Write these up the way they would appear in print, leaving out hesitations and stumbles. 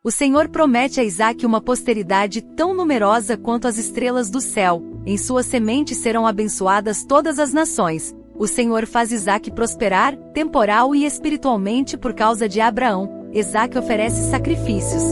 O Senhor promete a Isaque uma posteridade tão numerosa quanto as estrelas do céu. Em sua semente serão abençoadas todas as nações. O Senhor faz Isaque prosperar, temporal e espiritualmente por causa de Abraão. Isaque oferece sacrifícios.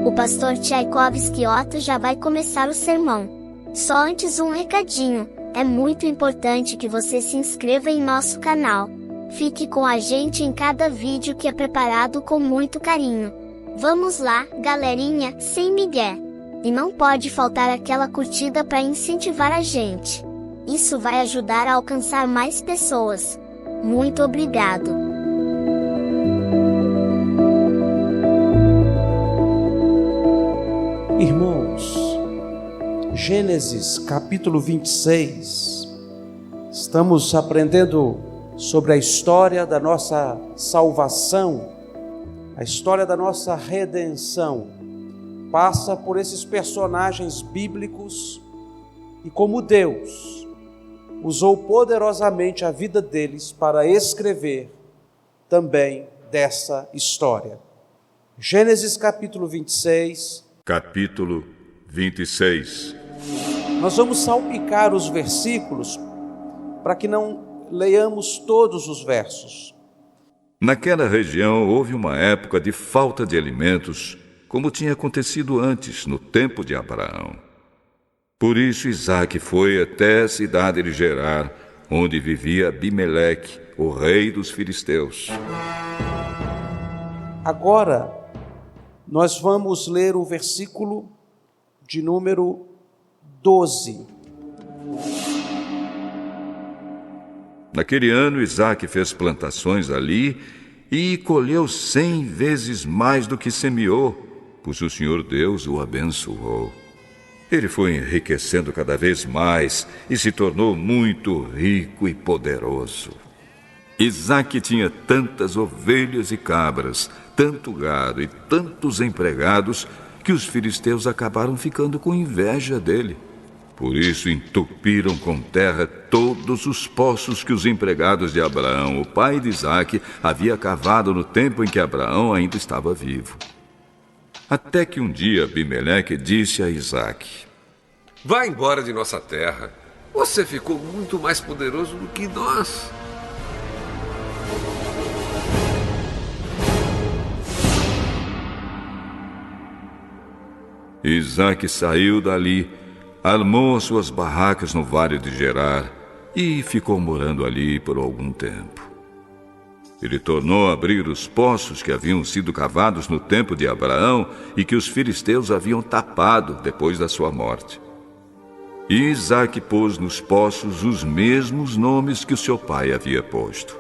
O pastor Tchaikovsky Otto já vai começar o sermão. Só antes um recadinho. É muito importante que você se inscreva em nosso canal. Fique com a gente em cada vídeo que é preparado com muito carinho. Vamos lá, galerinha, sem migué. E não pode faltar aquela curtida para incentivar a gente. Isso vai ajudar a alcançar mais pessoas. Muito obrigado. Irmãos, Gênesis capítulo 26, estamos aprendendo sobre a história da nossa salvação, a história da nossa redenção. Passa por esses personagens bíblicos e como Deus usou poderosamente a vida deles para escrever também dessa história. Gênesis capítulo 26. Capítulo 26. Nós vamos salpicar os versículos para que não leiamos todos os versos. Naquela região houve uma época de falta de alimentos, como tinha acontecido antes, no tempo de Abraão. Por isso Isaque foi até a cidade de Gerar, onde vivia Abimeleque, o rei dos filisteus. Agora, nós vamos ler o versículo de número 12. Naquele ano, Isaque fez plantações ali e colheu 100 vezes mais do que semeou, pois o Senhor Deus o abençoou. Ele foi enriquecendo cada vez mais e se tornou muito rico e poderoso. Isaque tinha tantas ovelhas e cabras, tanto gado e tantos empregados, que os filisteus acabaram ficando com inveja dele. Por isso entupiram com terra todos os poços que os empregados de Abraão, o pai de Isaque, havia cavado no tempo em que Abraão ainda estava vivo. Até que um dia Abimeleque disse a Isaque: "Vá embora de nossa terra. Você ficou muito mais poderoso do que nós." Isaque saiu dali, armou as suas barracas no vale de Gerar e ficou morando ali por algum tempo. Ele tornou a abrir os poços que haviam sido cavados no tempo de Abraão e que os filisteus haviam tapado depois da sua morte. E Isaque pôs nos poços os mesmos nomes que o seu pai havia posto.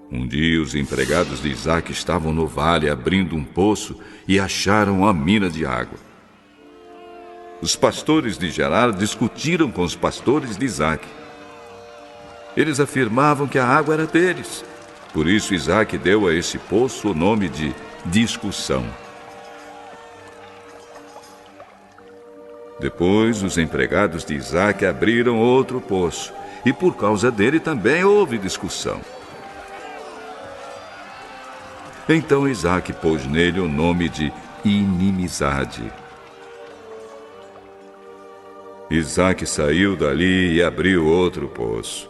Um dia os empregados de Isaque estavam no vale abrindo um poço e acharam uma mina de água. Os pastores de Gerar discutiram com os pastores de Isaque. Eles afirmavam que a água era deles. Por isso Isaque deu a esse poço o nome de discussão. Depois os empregados de Isaque abriram outro poço, e por causa dele também houve discussão. Então Isaque pôs nele o nome de inimizade. Isaque saiu dali e abriu outro poço.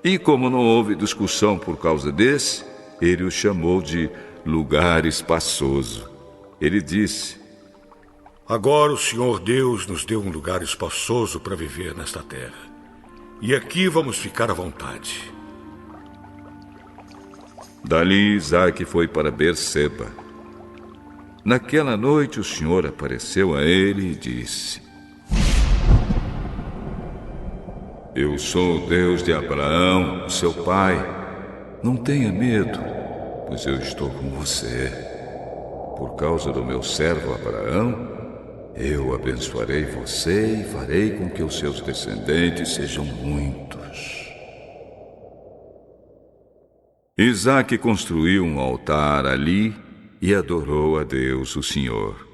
E como não houve discussão por causa desse, ele o chamou de lugar espaçoso. Ele disse: "Agora o Senhor Deus nos deu um lugar espaçoso para viver nesta terra. E aqui vamos ficar à vontade." Dali Isaque foi para Berseba. Naquela noite o Senhor apareceu a ele e disse: "Eu sou o Deus de Abraão, seu pai. Não tenha medo, pois eu estou com você. Por causa do meu servo Abraão, eu abençoarei você e farei com que os seus descendentes sejam muitos." Isaque construiu um altar ali e adorou a Deus, o Senhor.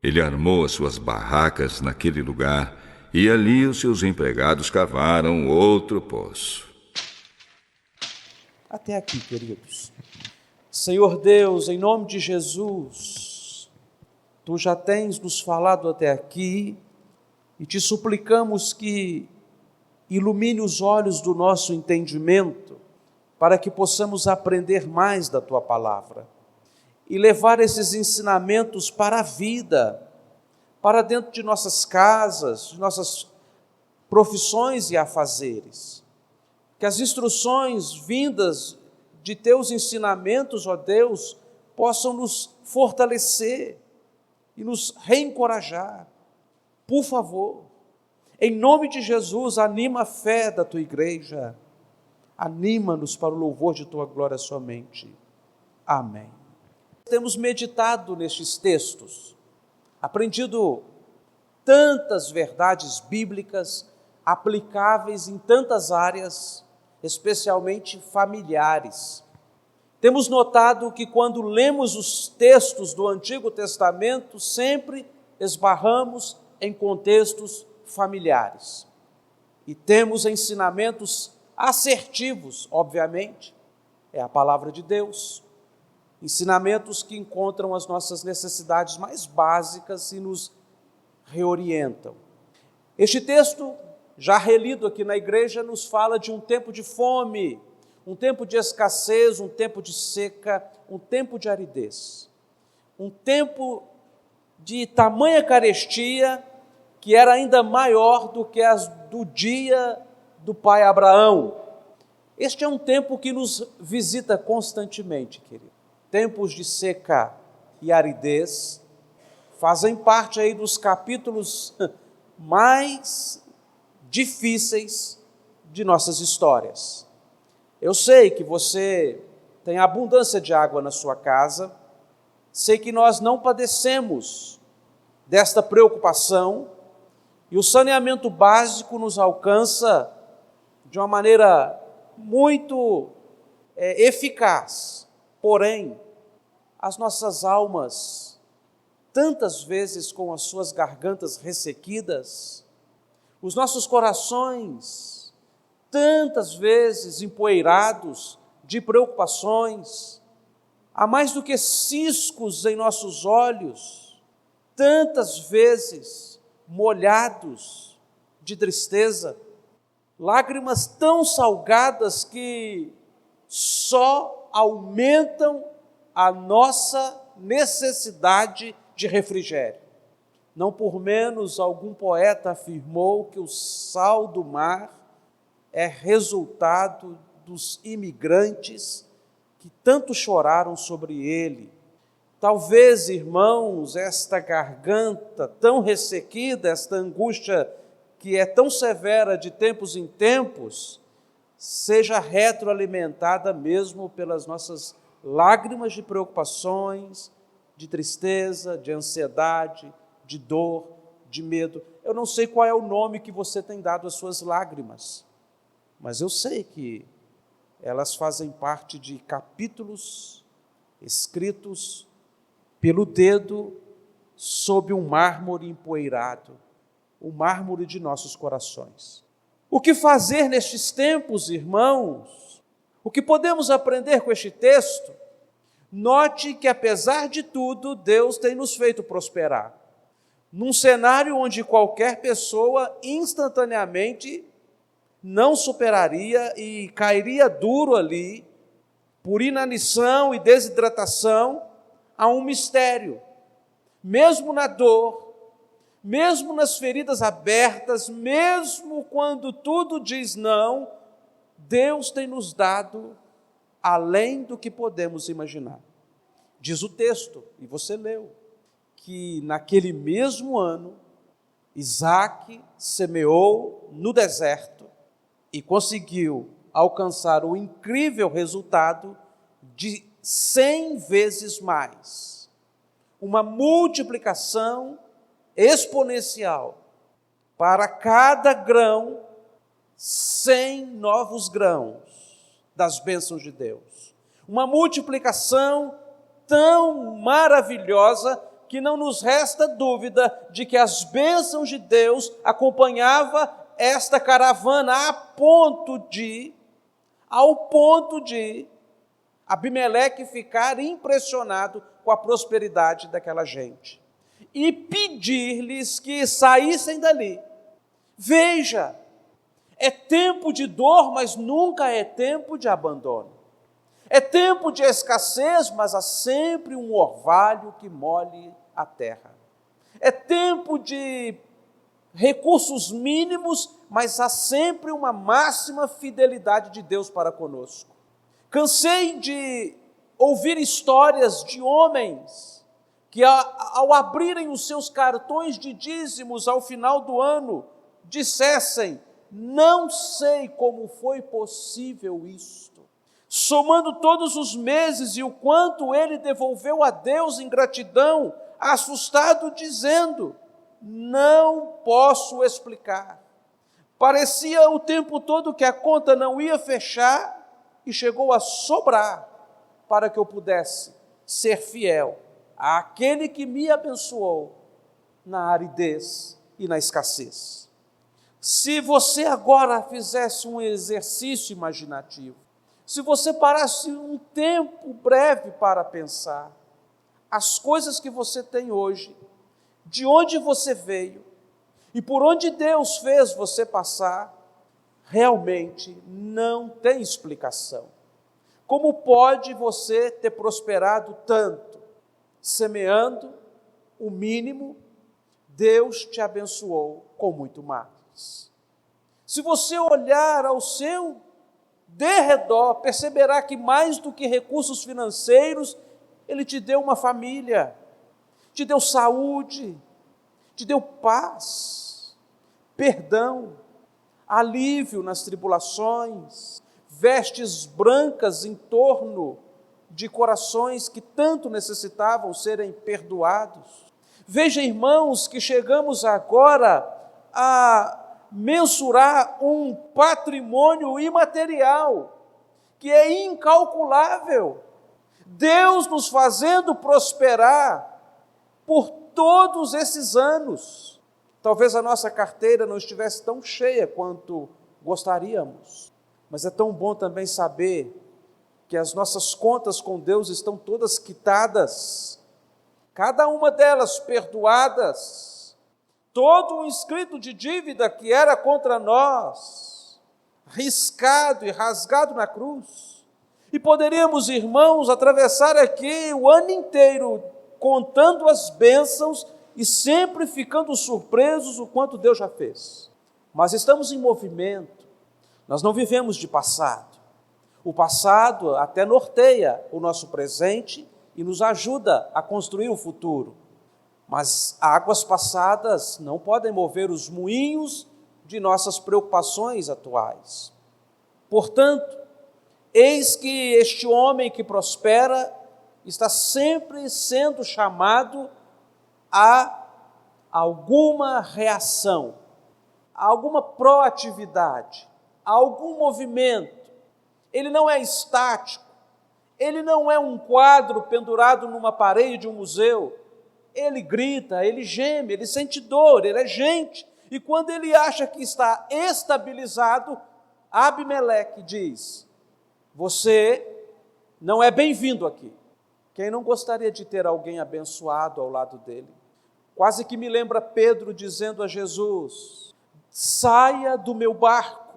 Ele armou as suas barracas naquele lugar e ali os seus empregados cavaram outro poço. Até aqui, queridos. Senhor Deus, em nome de Jesus, Tu já tens nos falado até aqui e te suplicamos que ilumine os olhos do nosso entendimento para que possamos aprender mais da Tua palavra e levar esses ensinamentos para a vida, para dentro de nossas casas, de nossas profissões e afazeres. Que as instruções vindas de Teus ensinamentos, ó Deus, possam nos fortalecer e nos reencorajar. Por favor, em nome de Jesus, anima a fé da Tua igreja, anima-nos para o louvor de Tua glória somente. Amém. Temos meditado nestes textos, aprendido tantas verdades bíblicas aplicáveis em tantas áreas, especialmente familiares. Temos notado que quando lemos os textos do Antigo Testamento, sempre esbarramos em contextos familiares. E temos ensinamentos assertivos, obviamente, é a palavra de Deus. Ensinamentos que encontram as nossas necessidades mais básicas e nos reorientam. Este texto, já relido aqui na igreja, nos fala de um tempo de fome, um tempo de escassez, um tempo de seca, um tempo de aridez. Um tempo de tamanha carestia que era ainda maior do que as do dia do pai Abraão. Este é um tempo que nos visita constantemente, querido. Tempos de seca e aridez fazem parte aí dos capítulos mais difíceis de nossas histórias. Eu sei que você tem abundância de água na sua casa, sei que nós não padecemos desta preocupação e o saneamento básico nos alcança de uma maneira muito eficaz. Porém, as nossas almas, tantas vezes com as suas gargantas ressequidas, os nossos corações, tantas vezes empoeirados de preocupações, há mais do que ciscos em nossos olhos, tantas vezes molhados de tristeza, lágrimas tão salgadas que só aumentam a nossa necessidade de refrigério. Não por menos, algum poeta afirmou que o sal do mar é resultado dos imigrantes que tanto choraram sobre ele. Talvez, irmãos, esta garganta tão ressequida, esta angústia que é tão severa de tempos em tempos, seja retroalimentada mesmo pelas nossas lágrimas de preocupações, de tristeza, de ansiedade, de dor, de medo. Eu não sei qual é o nome que você tem dado às suas lágrimas, mas eu sei que elas fazem parte de capítulos escritos pelo dedo sob um mármore empoeirado, o mármore de nossos corações. O que fazer nestes tempos, irmãos? O que podemos aprender com este texto? Note que, apesar de tudo, Deus tem nos feito prosperar. Num cenário onde qualquer pessoa instantaneamente não superaria e cairia duro ali, por inanição e desidratação, há um mistério. Mesmo na dor, mesmo nas feridas abertas, mesmo quando tudo diz não, Deus tem nos dado além do que podemos imaginar. Diz o texto, e você leu, que naquele mesmo ano, Isaque semeou no deserto e conseguiu alcançar o incrível resultado de 100 vezes mais. Uma multiplicação exponencial. Para cada grão, 100 novos grãos das bênçãos de Deus. Uma multiplicação tão maravilhosa que não nos resta dúvida de que as bênçãos de Deus acompanhavam esta caravana a ponto de ao ponto de Abimeleque ficar impressionado com a prosperidade daquela gente e pedir-lhes que saíssem dali. Veja, é tempo de dor, mas nunca é tempo de abandono. É tempo de escassez, mas há sempre um orvalho que molhe a terra. É tempo de recursos mínimos, mas há sempre uma máxima fidelidade de Deus para conosco. Cansei de ouvir histórias de homens que, ao abrirem os seus cartões de dízimos ao final do ano, dissessem: não sei como foi possível isto. Somando todos os meses e o quanto ele devolveu a Deus em gratidão, assustado, dizendo: não posso explicar. Parecia o tempo todo que a conta não ia fechar e chegou a sobrar para que eu pudesse ser fiel àquele que me abençoou na aridez e na escassez. Se você agora fizesse um exercício imaginativo, se você parasse um tempo breve para pensar as coisas que você tem hoje, de onde você veio e por onde Deus fez você passar, realmente não tem explicação. Como pode você ter prosperado tanto? Semeando o mínimo, Deus te abençoou com muito mais. Se você olhar ao seu derredor, perceberá que mais do que recursos financeiros, Ele te deu uma família, te deu saúde, te deu paz, perdão, alívio nas tribulações, vestes brancas em torno de corações que tanto necessitavam serem perdoados. Veja, irmãos, que chegamos agora a mensurar um patrimônio imaterial que é incalculável. Deus nos fazendo prosperar por todos esses anos. Talvez a nossa carteira não estivesse tão cheia quanto gostaríamos, mas é tão bom também saber que as nossas contas com Deus estão todas quitadas, cada uma delas perdoadas, todo o escrito de dívida que era contra nós, riscado e rasgado na cruz. E poderíamos, irmãos, atravessar aqui o ano inteiro contando as bênçãos e sempre ficando surpresos o quanto Deus já fez. Mas estamos em movimento, nós não vivemos de passado. O passado até norteia o nosso presente e nos ajuda a construir o futuro. Mas águas passadas não podem mover os moinhos de nossas preocupações atuais. Portanto, eis que este homem que prospera está sempre sendo chamado a alguma reação, a alguma proatividade, a algum movimento. Ele não é estático, ele não é um quadro pendurado numa parede de um museu. Ele grita, ele geme, ele sente dor, ele é gente. E quando ele acha que está estabilizado, Abimeleque diz: você não é bem-vindo aqui. Quem não gostaria de ter alguém abençoado ao lado dele? Quase que me lembra Pedro dizendo a Jesus: saia do meu barco,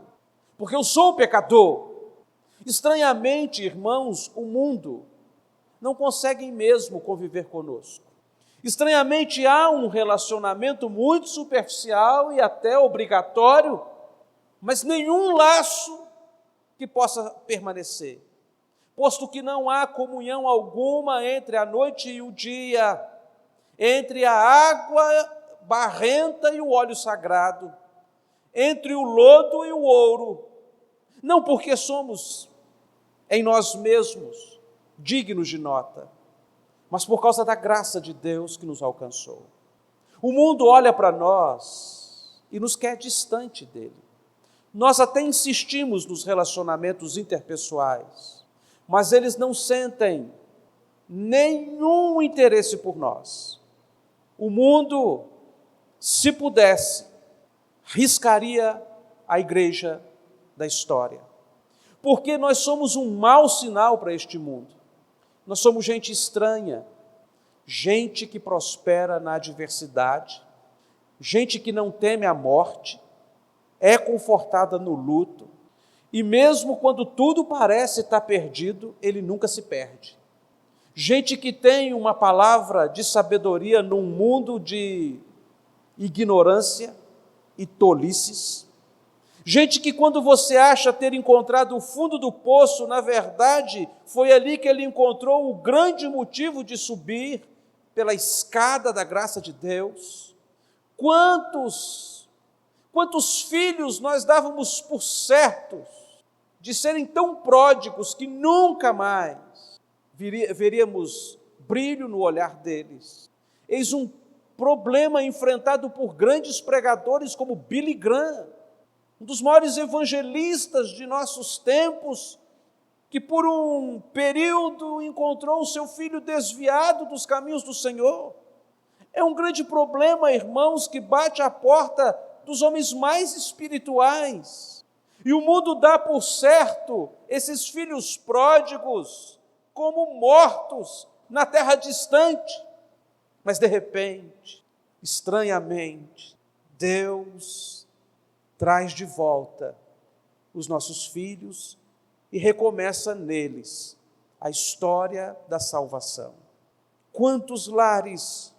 porque eu sou pecador. Estranhamente, irmãos, o mundo não consegue mesmo conviver conosco. Estranhamente, há um relacionamento muito superficial e até obrigatório, mas nenhum laço que possa permanecer, posto que não há comunhão alguma entre a noite e o dia, entre a água barrenta e o óleo sagrado, entre o lodo e o ouro, não porque somos em nós mesmos dignos de nota, mas por causa da graça de Deus que nos alcançou. O mundo olha para nós e nos quer distante dele. Nós até insistimos nos relacionamentos interpessoais, mas eles não sentem nenhum interesse por nós. O mundo, se pudesse, riscaria a igreja da história. porque nós somos um mau sinal para este mundo. Nós somos gente estranha, gente que prospera na adversidade, gente que não teme a morte, é confortada no luto, e mesmo quando tudo parece estar perdido, ele nunca se perde. Gente que tem uma palavra de sabedoria num mundo de ignorância e tolices. Gente que quando você acha ter encontrado o fundo do poço, na verdade, foi ali que ele encontrou o grande motivo de subir pela escada da graça de Deus. Quantos filhos nós dávamos por certos de serem tão pródigos que nunca mais veríamos brilho no olhar deles. Eis um problema enfrentado por grandes pregadores como Billy Graham, um dos maiores evangelistas de nossos tempos, que por um período encontrou o seu filho desviado dos caminhos do Senhor. É um grande problema, irmãos, que bate à porta dos homens mais espirituais. E o mundo dá por certo esses filhos pródigos como mortos na terra distante. Mas de repente, estranhamente, Deus traz de volta os nossos filhos e recomeça neles a história da salvação. Quantos lares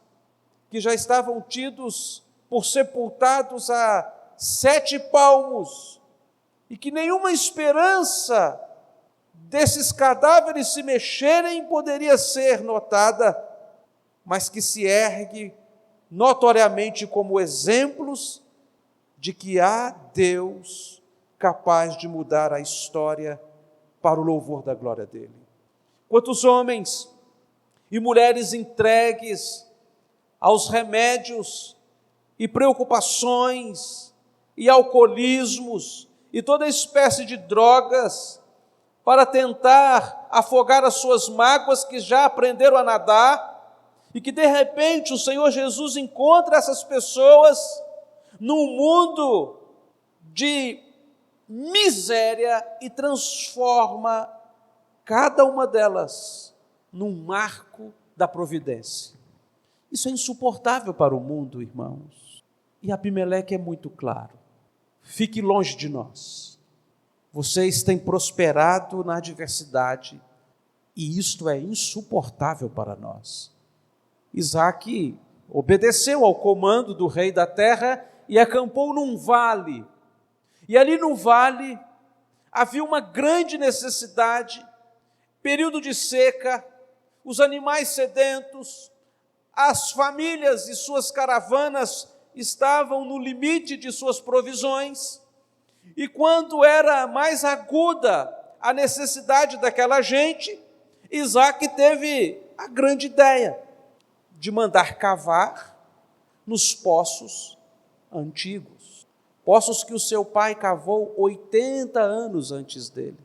que já estavam tidos por sepultados a 7 palmos e que nenhuma esperança desses cadáveres se mexerem poderia ser notada, mas que se ergue notoriamente como exemplos de que há Deus capaz de mudar a história para o louvor da glória dele. Quantos homens e mulheres entregues aos remédios e preocupações e alcoolismos e toda espécie de drogas para tentar afogar as suas mágoas, que já aprenderam a nadar, e que de repente o Senhor Jesus encontra essas pessoas num mundo de miséria e transforma cada uma delas num marco da providência. Isso é insuportável para o mundo, irmãos. E Abimeleque é muito claro. Fique longe de nós. Vocês têm prosperado na adversidade e isto é insuportável para nós. Isaque obedeceu ao comando do rei da terra e acampou num vale. E ali no vale havia uma grande necessidade, período de seca, os animais sedentos, as famílias e suas caravanas estavam no limite de suas provisões, e quando era mais aguda a necessidade daquela gente, Isaque teve a grande ideia de mandar cavar nos poços antigos, poços que o seu pai cavou 80 anos antes dele.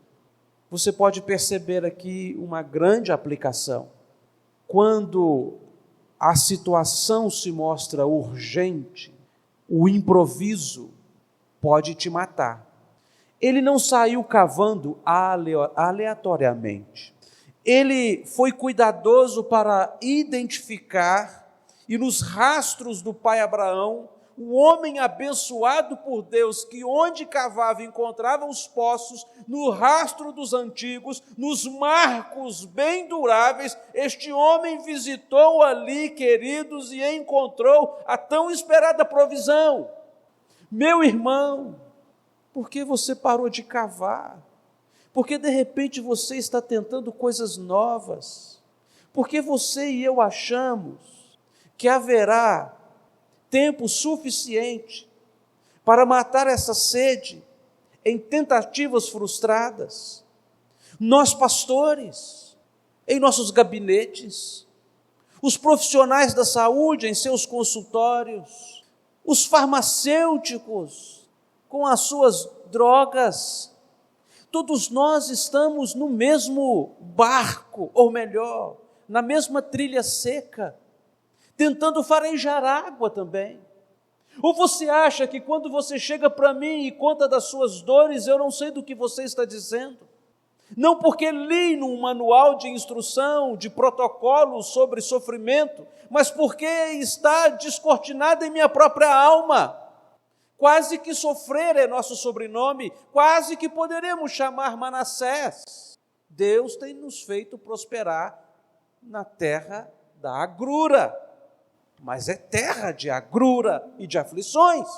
Você pode perceber aqui uma grande aplicação. Quando a situação se mostra urgente, o improviso pode te matar. Ele não saiu cavando aleatoriamente. Ele foi cuidadoso para identificar, e nos rastros do pai Abraão, o homem abençoado por Deus, que onde cavava encontrava os poços, no rastro dos antigos, nos marcos bem duráveis, este homem visitou ali, queridos, e encontrou a tão esperada provisão. Meu irmão, por que você parou de cavar? Porque de repente você está tentando coisas novas. Porque você e eu achamos que haverá tempo suficiente para matar essa sede em tentativas frustradas. Nós, pastores, em nossos gabinetes, os profissionais da saúde em seus consultórios, os farmacêuticos com as suas drogas, todos nós estamos no mesmo barco, ou melhor, na mesma trilha seca, tentando farejar água também. Ou você acha que quando você chega para mim e conta das suas dores, eu não sei do que você está dizendo? não porque li num manual de instrução, de protocolo sobre sofrimento, mas porque está descortinado em minha própria alma. Quase que sofrer é nosso sobrenome, quase que poderemos chamar Manassés. Deus tem nos feito prosperar na terra da agrura, mas é terra de agrura e de aflições.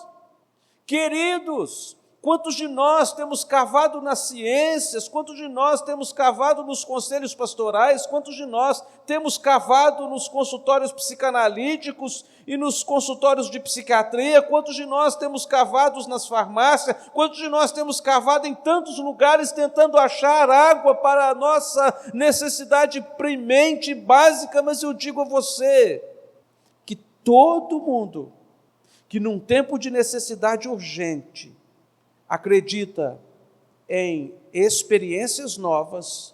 Queridos, quantos de nós temos cavado nas ciências, quantos de nós temos cavado nos conselhos pastorais, quantos de nós temos cavado nos consultórios psicanalíticos e nos consultórios de psiquiatria, quantos de nós temos cavado nas farmácias, quantos de nós temos cavado em tantos lugares tentando achar água para a nossa necessidade premente e básica, mas eu digo a você que todo mundo que num tempo de necessidade urgente acredita em experiências novas,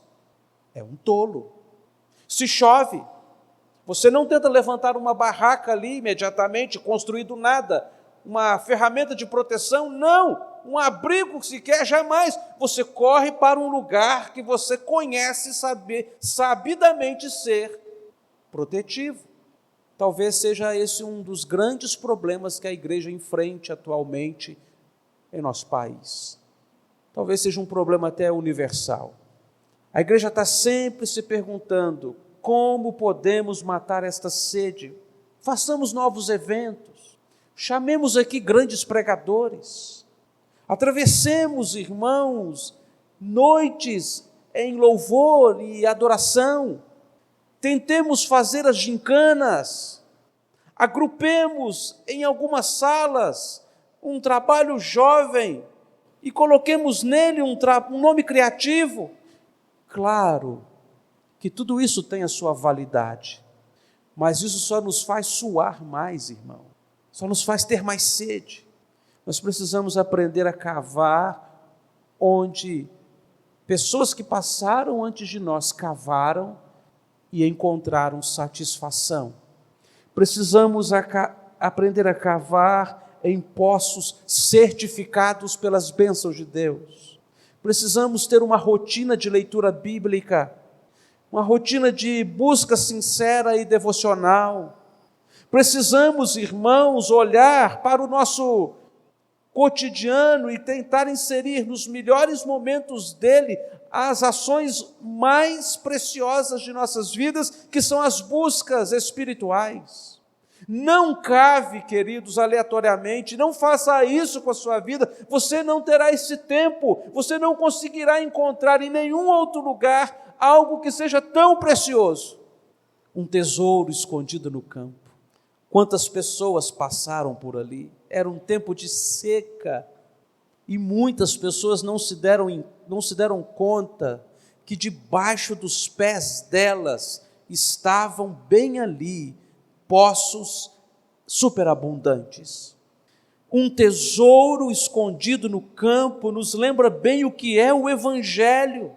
é um tolo. Se chove, você não tenta levantar uma barraca ali imediatamente, construir do nada, uma ferramenta de proteção, não, um abrigo sequer, jamais. Você corre para um lugar que você conhece sabidamente ser protetivo. Talvez seja esse um dos grandes problemas que a igreja enfrenta atualmente em nosso país. Talvez seja um problema até universal. A igreja está sempre se perguntando como podemos matar esta sede. Façamos novos eventos, chamemos aqui grandes pregadores, atravessemos, irmãos, noites em louvor e adoração, tentemos fazer as gincanas, agrupemos em algumas salas um trabalho jovem e coloquemos nele um nome criativo. Claro que tudo isso tem a sua validade, mas isso só nos faz suar mais, irmão, só nos faz ter mais sede. Nós precisamos aprender a cavar onde pessoas que passaram antes de nós cavaram e encontraram satisfação. Precisamos aprender a cavar em poços certificados pelas bênçãos de Deus. Precisamos ter uma rotina de leitura bíblica, uma rotina de busca sincera e devocional. Precisamos, irmãos, olhar para o nosso cotidiano e tentar inserir nos melhores momentos dele as ações mais preciosas de nossas vidas, que são as buscas espirituais. Não cave, queridos, aleatoriamente, não faça isso com a sua vida, você não terá esse tempo, você não conseguirá encontrar em nenhum outro lugar algo que seja tão precioso. Um tesouro escondido no campo. Quantas pessoas passaram por ali? Era um tempo de seca e muitas pessoas não se deram conta que debaixo dos pés delas estavam bem ali poços superabundantes. Um tesouro escondido no campo nos lembra bem o que é o Evangelho.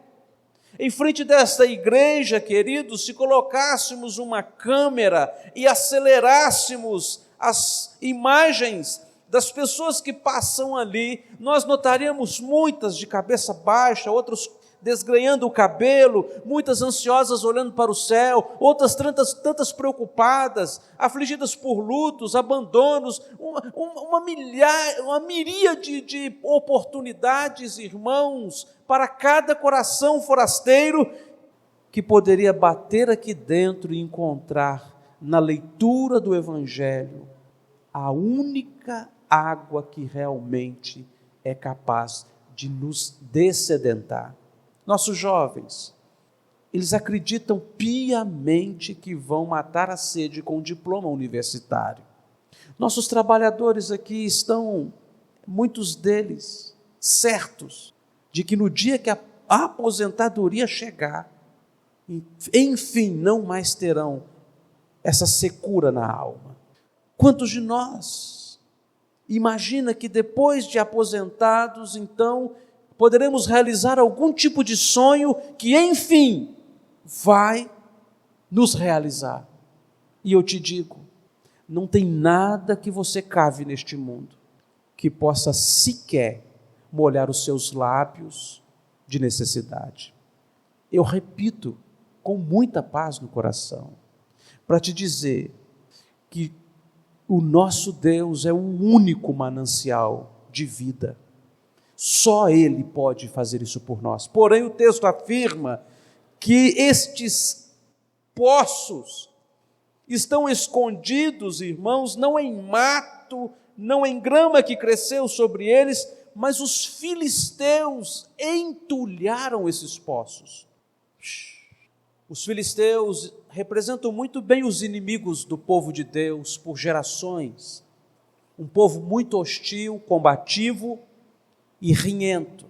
Em frente desta igreja, queridos, se colocássemos uma câmera e acelerássemos as imagens das pessoas que passam ali, nós notaríamos muitas de cabeça baixa, outras desgrenhando o cabelo, muitas ansiosas olhando para o céu, outras tantas preocupadas, afligidas por lutos, abandonos, uma miríade de oportunidades, irmãos, para cada coração forasteiro que poderia bater aqui dentro e encontrar na leitura do Evangelho a única água que realmente é capaz de nos dessedentar. Nossos jovens, eles acreditam piamente que vão matar a sede com um diploma universitário. Nossos trabalhadores aqui estão, muitos deles, certos de que no dia que a aposentadoria chegar, enfim, não mais terão essa secura na alma. Quantos de nós imagina que depois de aposentados, então, poderemos realizar algum tipo de sonho que, enfim, vai nos realizar? E eu te digo, não tem nada que você cave neste mundo que possa sequer molhar os seus lábios de necessidade. Eu repito com muita paz no coração, para te dizer que o nosso Deus é o único manancial de vida. Só Ele pode fazer isso por nós. Porém, o texto afirma que estes poços estão escondidos, irmãos, não em mato, não em grama que cresceu sobre eles, mas os filisteus entulharam esses poços. Os filisteus representam muito bem os inimigos do povo de Deus por gerações. Um povo muito hostil, combativo e rinhento.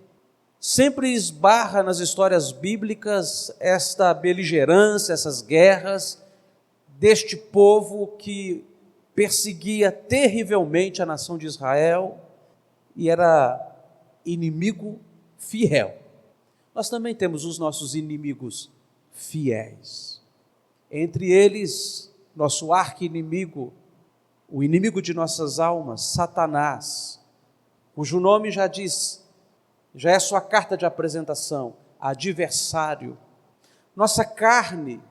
Sempre esbarra nas histórias bíblicas esta beligerância, essas guerras deste povo que perseguia terrivelmente a nação de Israel e era inimigo fiel. Nós também temos os nossos inimigos fiéis. Entre eles, nosso arqui-inimigo, o inimigo de nossas almas, Satanás, cujo nome já diz, já é sua carta de apresentação, adversário. Nossa carne,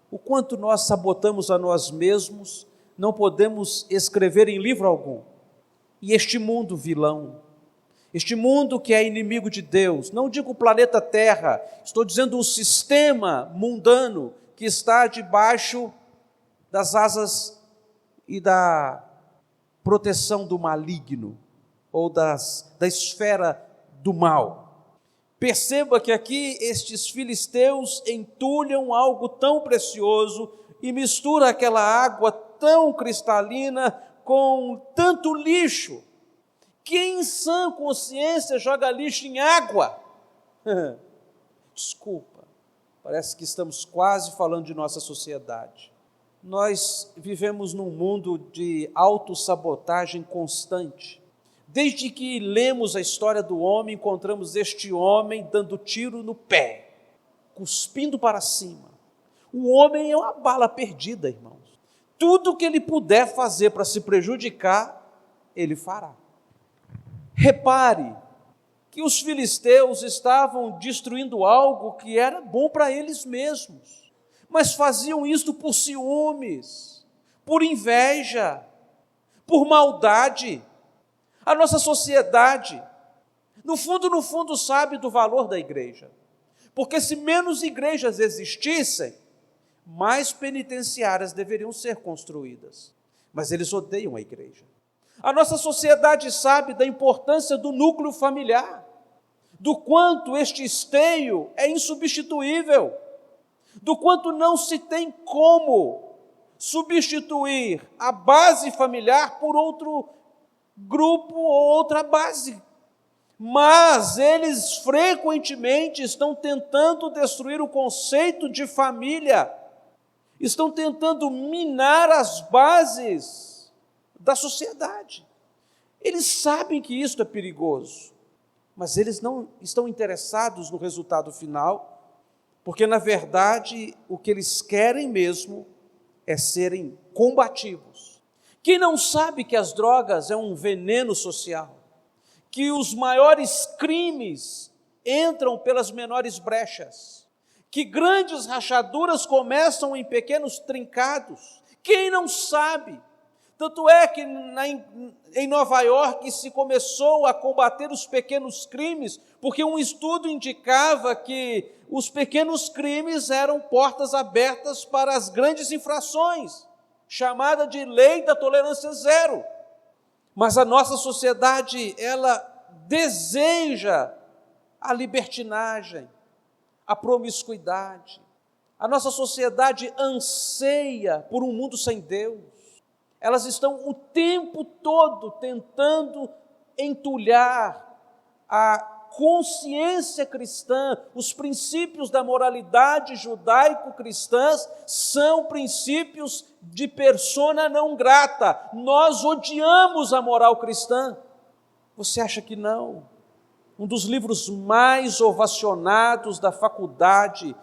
o quanto nós sabotamos a nós mesmos, não podemos escrever em livro algum. E este mundo vilão, este mundo que é inimigo de Deus, não digo o planeta Terra, estou dizendo o sistema mundano que está debaixo das asas e da proteção do maligno, ou da esfera do mal. Perceba que aqui estes filisteus entulham algo tão precioso e mistura aquela água tão cristalina com tanto lixo. Quem em sã consciência joga lixo em água? Desculpa, parece que estamos quase falando de nossa sociedade. Nós vivemos num mundo de autossabotagem constante. Desde que lemos a história do homem, encontramos este homem dando tiro no pé, cuspindo para cima. O homem é uma bala perdida, irmãos. Tudo que ele puder fazer para se prejudicar, ele fará. Repare que os filisteus estavam destruindo algo que era bom para eles mesmos, mas faziam isso por ciúmes, por inveja, por maldade. A nossa sociedade, no fundo, sabe do valor da igreja, porque se menos igrejas existissem, mais penitenciárias deveriam ser construídas, mas eles odeiam a igreja. A nossa sociedade sabe da importância do núcleo familiar, do quanto este esteio é insubstituível, do quanto não se tem como substituir a base familiar por outro grupo ou outra base. Mas eles frequentemente estão tentando destruir o conceito de família, estão tentando minar as bases da sociedade. Eles sabem que isso é perigoso, mas eles não estão interessados no resultado final, porque, na verdade, o que eles querem mesmo é serem combativos. Quem não sabe que as drogas é um veneno social, que os maiores crimes entram pelas menores brechas, que grandes rachaduras começam em pequenos trincados? Quem não sabe? Tanto é que em Nova York se começou a combater os pequenos crimes, porque um estudo indicava que os pequenos crimes eram portas abertas para as grandes infrações, chamada de lei da tolerância zero. Mas a nossa sociedade, ela deseja a libertinagem, a promiscuidade. A nossa sociedade anseia por um mundo sem Deus. Elas estão o tempo todo tentando entulhar a consciência cristã. Os princípios da moralidade judaico-cristãs são princípios de persona não grata. Nós odiamos a moral cristã. Você acha que não? Um dos livros mais ovacionados da faculdade,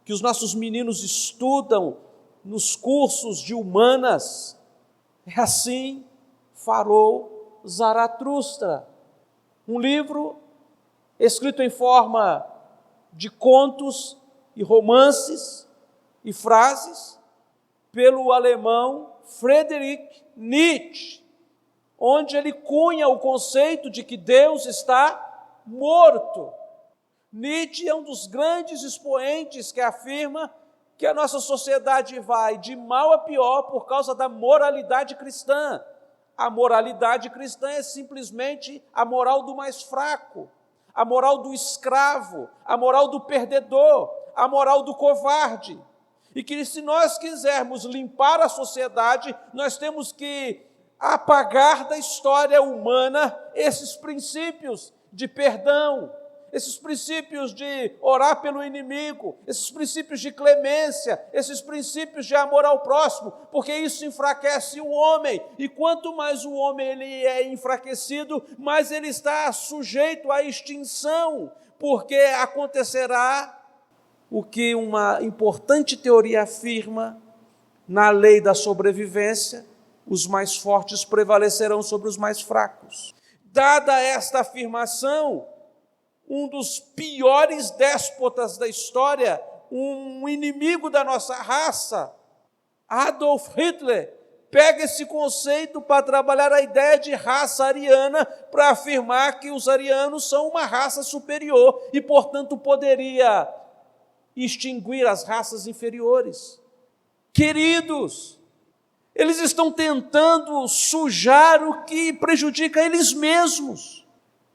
que os nossos meninos estudam nos cursos de humanas, é Assim Falou Zaratustra, um livro escrito em forma de contos e romances e frases pelo alemão Friedrich Nietzsche, onde ele cunha o conceito de que Deus está morto. Nietzsche é um dos grandes expoentes que afirma que a nossa sociedade vai de mal a pior por causa da moralidade cristã. A moralidade cristã é simplesmente a moral do mais fraco, a moral do escravo, a moral do perdedor, a moral do covarde. E que se nós quisermos limpar a sociedade, nós temos que apagar da história humana esses princípios de perdão, esses princípios de orar pelo inimigo, esses princípios de clemência, esses princípios de amor ao próximo, porque isso enfraquece o homem, e quanto mais o homem ele é enfraquecido, mais ele está sujeito à extinção, porque acontecerá o que uma importante teoria afirma na lei da sobrevivência: os mais fortes prevalecerão sobre os mais fracos. Dada esta afirmação, um dos piores déspotas da história, um inimigo da nossa raça, Adolf Hitler, pega esse conceito para trabalhar a ideia de raça ariana, para afirmar que os arianos são uma raça superior e, portanto, poderia extinguir as raças inferiores. Queridos, eles estão tentando sujar o que prejudica eles mesmos.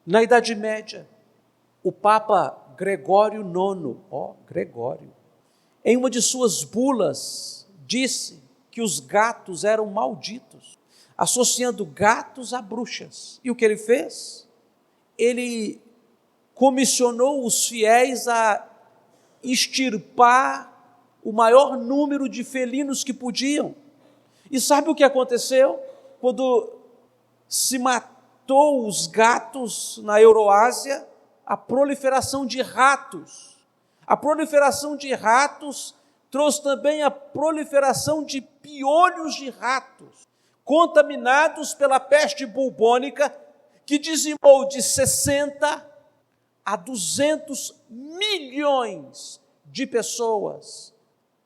Na Idade Média, o Papa Gregório IX, Gregório, em uma de suas bulas, disse que os gatos eram malditos, associando gatos a bruxas. E o que ele fez? Ele comissionou os fiéis a extirpar o maior número de felinos que podiam. E sabe o que aconteceu? Quando se matou os gatos na Euroásia, a proliferação de ratos. A proliferação de ratos trouxe também a proliferação de piolhos de ratos, contaminados pela peste bubônica, que dizimou de 60 a 200 milhões de pessoas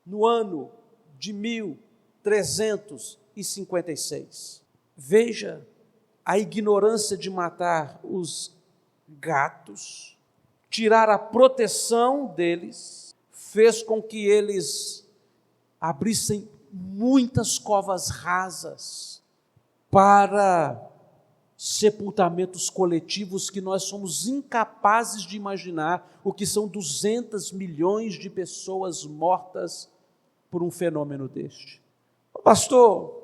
no ano de 1356. Veja a ignorância de matar os gatos, tirar a proteção deles, fez com que eles abrissem muitas covas rasas para sepultamentos coletivos que nós somos incapazes de imaginar, o que são 200 milhões de pessoas mortas por um fenômeno deste. Pastor,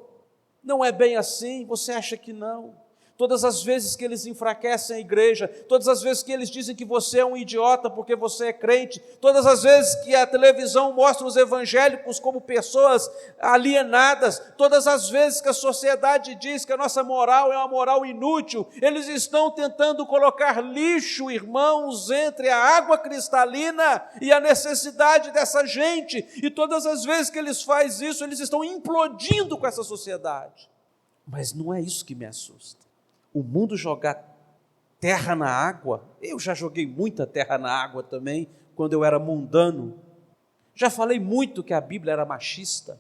não é bem assim? Você acha que não? Todas as vezes que eles enfraquecem a igreja, todas as vezes que eles dizem que você é um idiota porque você é crente, todas as vezes que a televisão mostra os evangélicos como pessoas alienadas, todas as vezes que a sociedade diz que a nossa moral é uma moral inútil, eles estão tentando colocar lixo, irmãos, entre a água cristalina e a necessidade dessa gente, e todas as vezes que eles fazem isso, eles estão implodindo com essa sociedade. Mas não é isso que me assusta. O mundo jogar terra na água, eu já joguei muita terra na água também, quando eu era mundano. Já falei muito que a Bíblia era machista.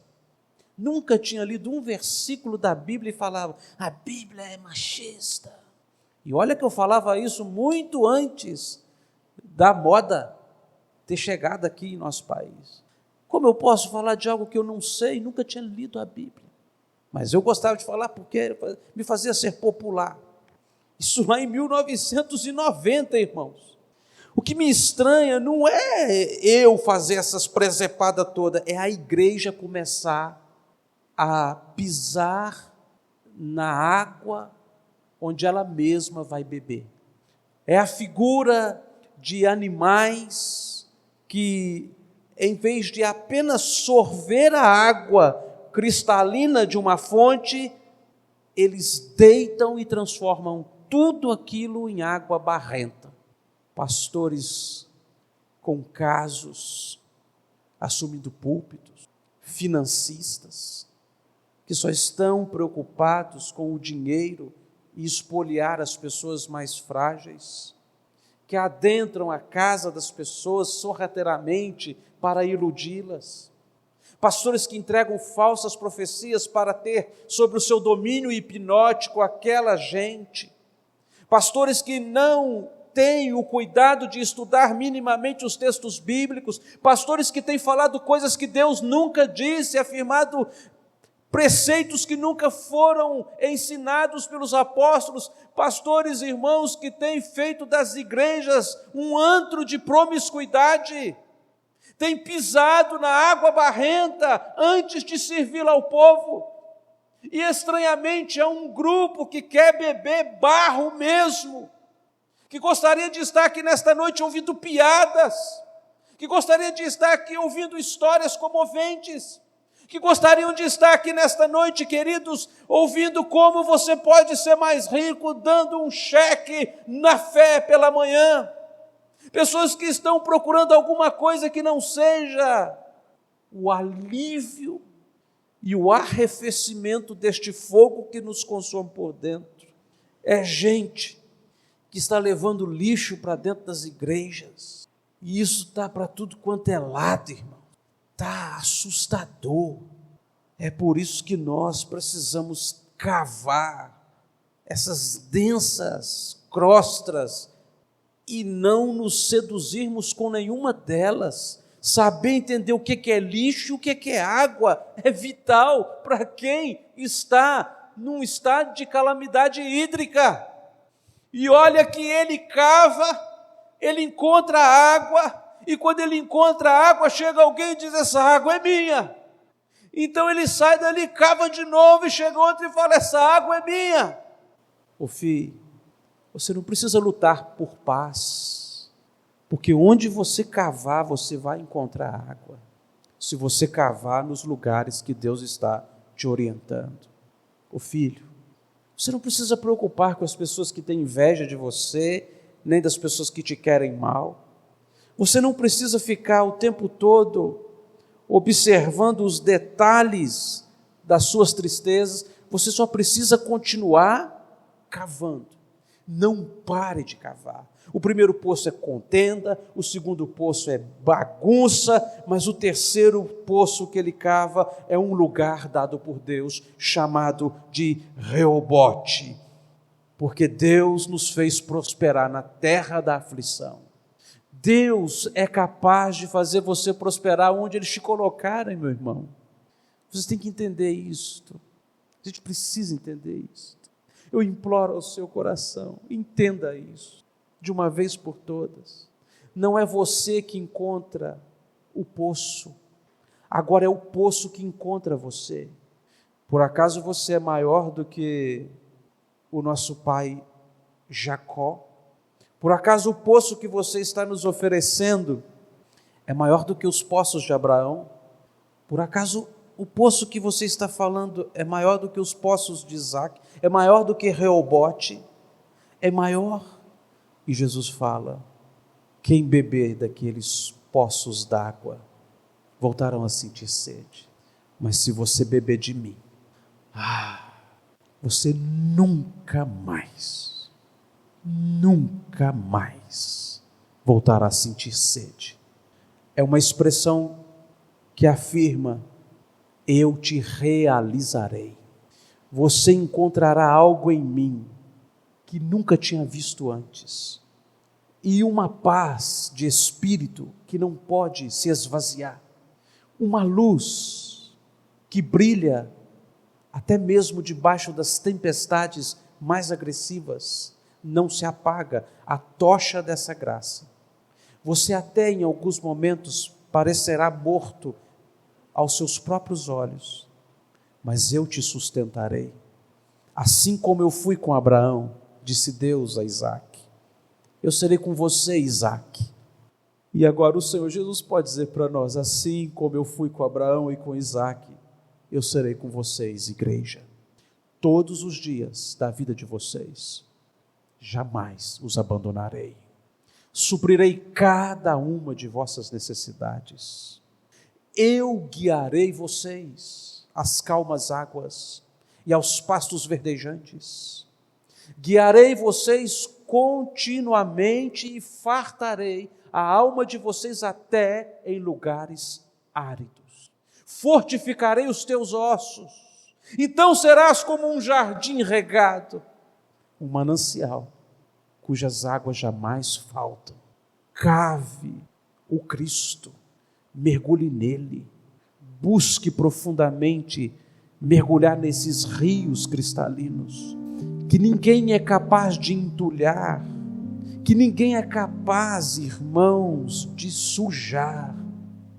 Nunca tinha lido um versículo da Bíblia e falava, a Bíblia é machista. E olha que eu falava isso muito antes da moda ter chegado aqui em nosso país. Como eu posso falar de algo que eu não sei, nunca tinha lido a Bíblia? Mas eu gostava de falar porque me fazia ser popular. Isso lá em 1990, irmãos. O que me estranha não é eu fazer essas presepadas todas, é a igreja começar a pisar na água onde ela mesma vai beber. É a figura de animais que, em vez de apenas sorver a água cristalina de uma fonte, eles deitam e transformam tudo aquilo em água barrenta. Pastores com casos, assumindo púlpitos, financistas, que só estão preocupados com o dinheiro e espoliar as pessoas mais frágeis. que adentram a casa das pessoas sorrateiramente para iludi-las. Pastores que entregam falsas profecias para ter sobre o seu domínio hipnótico aquela gente. Pastores que não têm o cuidado de estudar minimamente os textos bíblicos. Pastores que têm falado coisas que Deus nunca disse, afirmado preceitos que nunca foram ensinados pelos apóstolos. Pastores, irmãos, que têm feito das igrejas um antro de promiscuidade. Tem pisado na água barrenta antes de servir ao povo. E estranhamente é um grupo que quer beber barro mesmo, que gostaria de estar aqui nesta noite ouvindo piadas, que gostaria de estar aqui ouvindo histórias comoventes, que gostariam de estar aqui nesta noite, queridos, ouvindo como você pode ser mais rico dando um cheque na fé pela manhã. Pessoas que estão procurando alguma coisa que não seja o alívio e o arrefecimento deste fogo que nos consome por dentro. É gente que está levando lixo para dentro das igrejas. E isso está para tudo quanto é lado, irmão. Está assustador. É por isso que nós precisamos cavar essas densas crostas e não nos seduzirmos com nenhuma delas. Saber entender o que é lixo e o que é água é vital para quem está num estado de calamidade hídrica. E olha que ele cava, ele encontra água, e quando ele encontra água, chega alguém e diz: essa água é minha. Então ele sai dali, cava de novo, e chega outro e fala: essa água é minha. Ô filho, você não precisa lutar por paz, porque onde você cavar, você vai encontrar água, se você cavar nos lugares que Deus está te orientando. Ô filho, você não precisa preocupar com as pessoas que têm inveja de você, nem das pessoas que te querem mal. Você não precisa ficar o tempo todo observando os detalhes das suas tristezas. Você só precisa continuar cavando. Não pare de cavar. O primeiro poço é contenda, o segundo poço é bagunça, mas o terceiro poço que ele cava é um lugar dado por Deus, chamado de Reobote, porque Deus nos fez prosperar na terra da aflição. Deus é capaz de fazer você prosperar onde Ele te colocar, meu irmão. Você tem que entender isto. A gente precisa entender isto. Eu imploro ao seu coração, entenda isso, de uma vez por todas. Não é você que encontra o poço, agora é o poço que encontra você. Por acaso você é maior do que o nosso pai Jacó? Por acaso o poço que você está nos oferecendo é maior do que os poços de Abraão? Por acaso o poço que você está falando é maior do que os poços de Isaac? É maior do que Reobote? É maior? E Jesus fala: quem beber daqueles poços d'água voltarão a sentir sede. Mas se você beber de mim, você nunca mais voltará a sentir sede. É uma expressão que afirma: eu te realizarei. Você encontrará algo em mim que nunca tinha visto antes, e uma paz de espírito que não pode se esvaziar, uma luz que brilha até mesmo debaixo das tempestades mais agressivas, não se apaga a tocha dessa graça. Você até em alguns momentos parecerá morto aos seus próprios olhos, mas eu te sustentarei. Assim como eu fui com Abraão, disse Deus a Isaac, eu serei com você, Isaac. E agora o Senhor Jesus pode dizer para nós: assim como eu fui com Abraão e com Isaac, eu serei com vocês, igreja, todos os dias da vida de vocês. Jamais os abandonarei. Suprirei cada uma de vossas necessidades. Eu guiarei vocês às calmas águas e aos pastos verdejantes. Guiarei vocês continuamente e fartarei a alma de vocês até em lugares áridos. Fortificarei os teus ossos, então serás como um jardim regado, um manancial cujas águas jamais faltam. Cave o Cristo, mergulhe nele, busque profundamente mergulhar nesses rios cristalinos, que ninguém é capaz de entulhar, que ninguém é capaz, irmãos, de sujar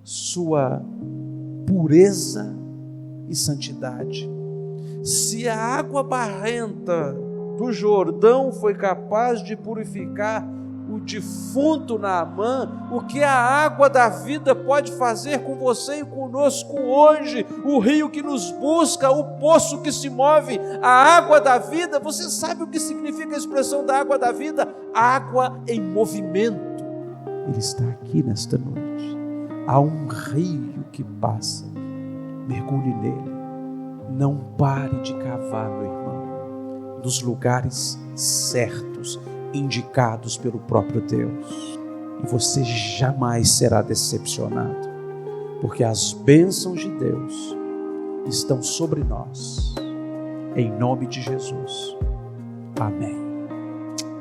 sua pureza e santidade. Se a água barrenta do Jordão foi capaz de purificar o defunto Naamã, o que a água da vida pode fazer com você e conosco hoje? O rio que nos busca, o poço que se move, a água da vida. Você sabe o que significa a expressão da água da vida? Água em movimento. Ele está aqui nesta noite. Há um rio que passa. Mergulhe nele. Não pare de cavar, meu irmão, nos lugares certos, indicados pelo próprio Deus, e você jamais será decepcionado, porque as bênçãos de Deus estão sobre nós, em nome de Jesus, amém.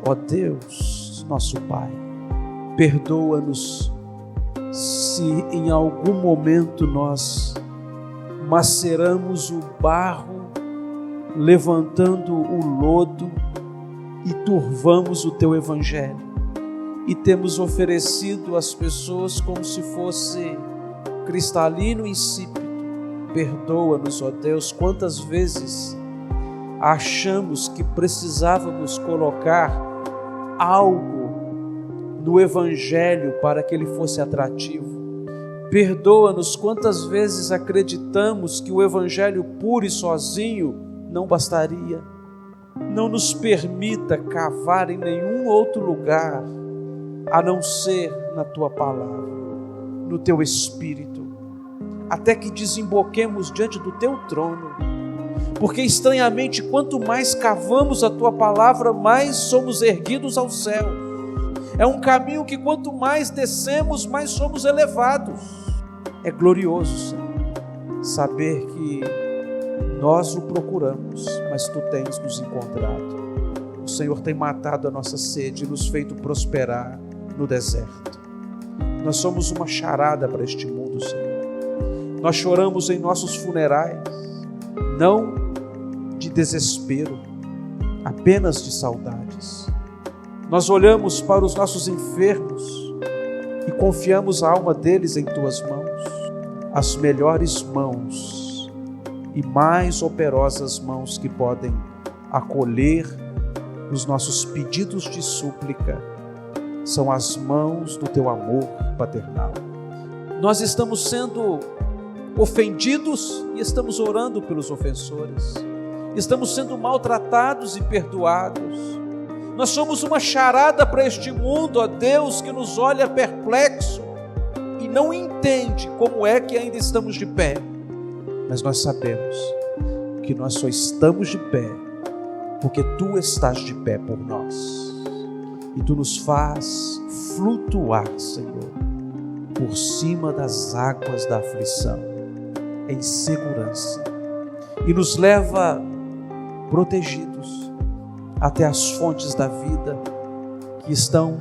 Ó Deus, nosso Pai, perdoa-nos se em algum momento nós maceramos o barro, levantando o lodo e turvamos o Teu Evangelho e temos oferecido às pessoas como se fosse cristalino e insípido. Perdoa-nos, ó Deus, quantas vezes achamos que precisávamos colocar algo no Evangelho para que ele fosse atrativo. Perdoa-nos quantas vezes acreditamos que o Evangelho puro e sozinho não bastaria. Não nos permita cavar em nenhum outro lugar, a não ser na Tua Palavra, no Teu Espírito, até que desemboquemos diante do Teu trono, porque estranhamente, quanto mais cavamos a Tua Palavra, mais somos erguidos ao céu. É um caminho que quanto mais descemos, mais somos elevados. É glorioso, Senhor, saber que nós o procuramos, mas Tu tens nos encontrado. O Senhor tem matado a nossa sede e nos feito prosperar no deserto. Nós somos uma charada para este mundo, Senhor. Nós choramos em nossos funerais, não de desespero, apenas de saudades. Nós olhamos para os nossos enfermos e confiamos a alma deles em Tuas mãos, as melhores mãos e mais operosas mãos que podem acolher os nossos pedidos de súplica são as mãos do Teu amor paternal. Nós estamos sendo ofendidos e estamos orando pelos ofensores. Estamos sendo maltratados e perdoados. Nós somos uma charada para este mundo, ó Deus, que nos olha perplexo e não entende como é que ainda estamos de pé. Mas nós sabemos que nós só estamos de pé porque Tu estás de pé por nós. E Tu nos faz flutuar, Senhor, por cima das águas da aflição, em segurança. E nos leva protegidos até as fontes da vida que estão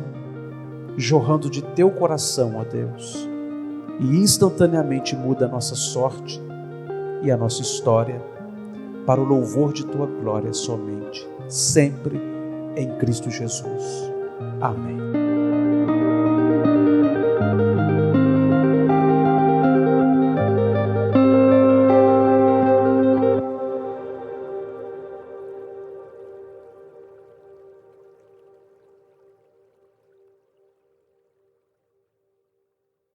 jorrando de Teu coração, ó Deus. E instantaneamente muda a nossa sorte e a nossa história para o louvor de Tua glória somente, sempre em Cristo Jesus. Amém.